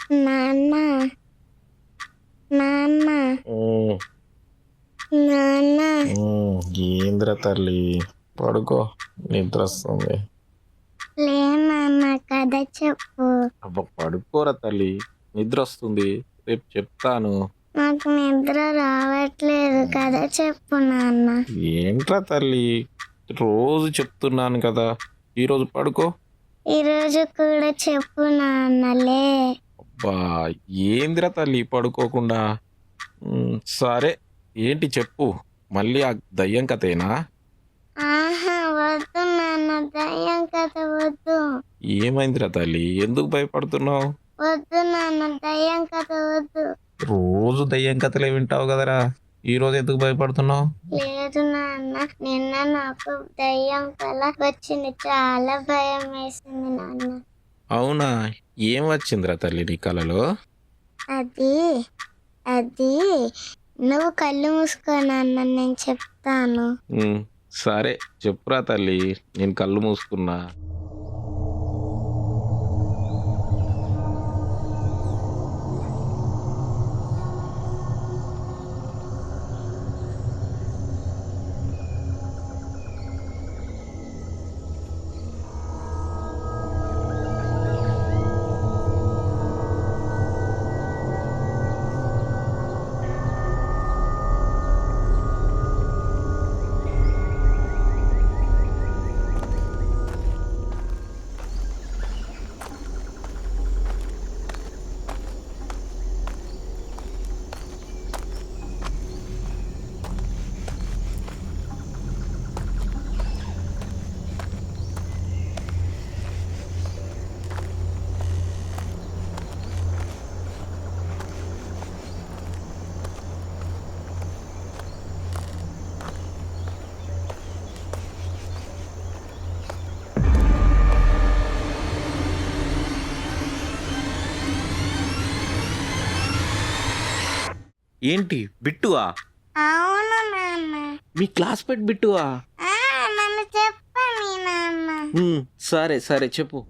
నాన్న నాన్న ఉమ్, నాన్న ఏంద్ర తల్లి, పడుకో, నిద్ర వస్తుంది. లే నాన్న కథ చెప్పు. అబ్బా పడుకోరా తల్లి, నిద్ర వస్తుంది, రేపు చెప్తాను. నాకు నిద్ర రావట్లేదు, కథ చెప్పు నాన్న. ఏంట్రా తల్లి, రోజు చెప్తున్నాను కదా, ఈరోజు పడుకో. ఈరోజు కూడా చెప్పు నాన్నలే. అబ్బా ఏందిరా తల్లి పడుకోకుండా. సరే ఏంటి చెప్పు, మళ్ళీ ఆ దయ్యం కథేనా? ఆహా వద్దు నాన్న, దయ్యం కథ వద్దు. ఏమైందిరా తల్లి, ఎందుకు భయపడుతున్నావు? వద్దు నాన్న, దయ్యం కథ వద్దు. రోజు దయ్యం కథలే వింటావు కదరా, ఈరోజు ఎందుకు భయపడుతున్నావు? లేదు నాన్న, నిన్న నాకు దయ్యం కల వచ్చింది, చాలా భయం వేసింది నాన్న. అవునా, ఏం వచ్చిందిరా తల్లి నీ కలలో? అది అది నువ్వు కళ్ళు మూసుకో నాన్న, నేను చెప్తాను. సరే చెప్పురా తల్లి, నేను కళ్ళు మూసుకున్నా. ఏంటి బిట్టువా? అవును నాన్న. మీ క్లాస్మేట్ బిట్టువా? నన్ను చెప్పని నాన్న. సరే సరే చెప్పు.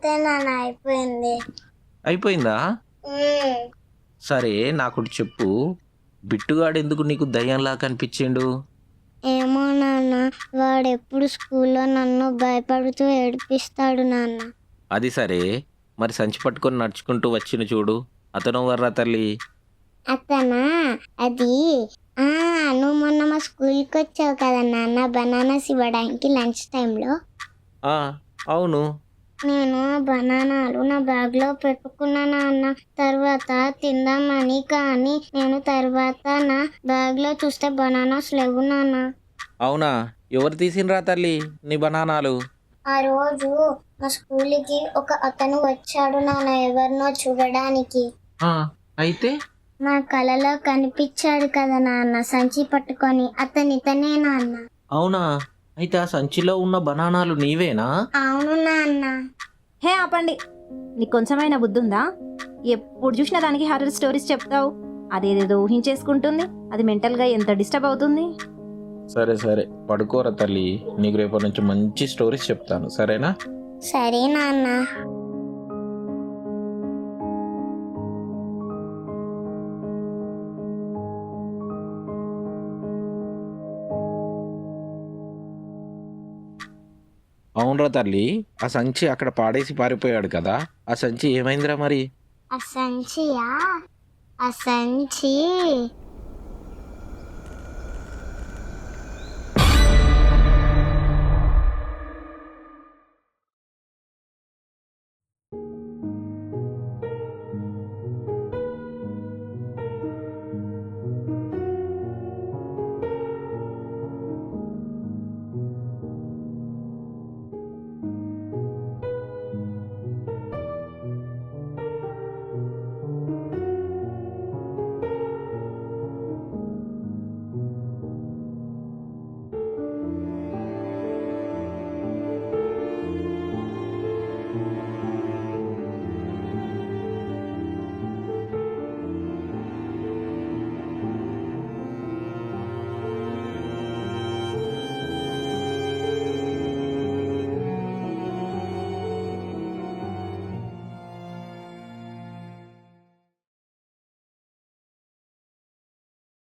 అంతే నాన్న అయిపోయింది. అయిపోయిందా? ఉమ్. సరే నాకొకటి చెప్పు, బిట్టుగాడు ఎందుకు నీకు దయ్యంలా కనిపించిండు? ఏమో నాన్న, వాడు ఎప్పుడు స్కూల్లో నన్ను భయపడుతూ ఏడిపిస్తాడు నాన్న. అది సరే, మరి సంచి పట్టుకొని నడుచుకుంటూ వచ్చిన చూడు, అతను వర్రా తల్లి? అతనా? అది ఆ నువ్వు మొన్న మా స్కూల్కి వచ్చావు కదా నాన్న, బనానాస్ ఇవ్వడానికి లంచ్ టైంలో. ఆ, అవును. నేను బనానాలు నా బ్యాగ్లో పెట్టుకున్నా నాన్న. తర్వాత తిందామని, కానీ నేను తర్వాత నా బ్యాగ్లో చూస్తే బనానాస్ లేవు నాన్న. అవునా? ఎవరు తీసిండ్రా తల్లి నీ బనానాలు? ఆ రోజు మా స్కూల్కి ఒక అతను వచ్చాడు నాన్న, ఎవరినో చూడడానికి. అయితే నా కలలో కనిపించాడు కదా నాన్న, సంచి పట్టుకొని. ఇతనే నాన్న. అవునా? అయితే ఆ సంచిలో ఉన్న బనానాలు నీవేనా? అవును నాన్న. హే ఆపండి, నీకు కొంచెమైనా బుద్ధి ఉందా? ఎప్పుడు చూసినా దానికి హారర్ స్టోరీస్ చెప్తావు. అదేదేదో ఊహించేసుకుంటుంది, అది మెంటల్గా ఎంత డిస్టర్బ్ అవుతుంది. సరే సరే, పడుకోరా తల్లి, నీకు రేపటి నుంచి మంచి స్టోరీస్ చెప్తాను, సరేనా? సరే నాన్న. అవునరా తల్లి, ఆ సంచి అక్కడ పాడేసి పారిపోయాడు కదా, ఆ సంచి ఏమైందిరా మరి? ఆ సంచి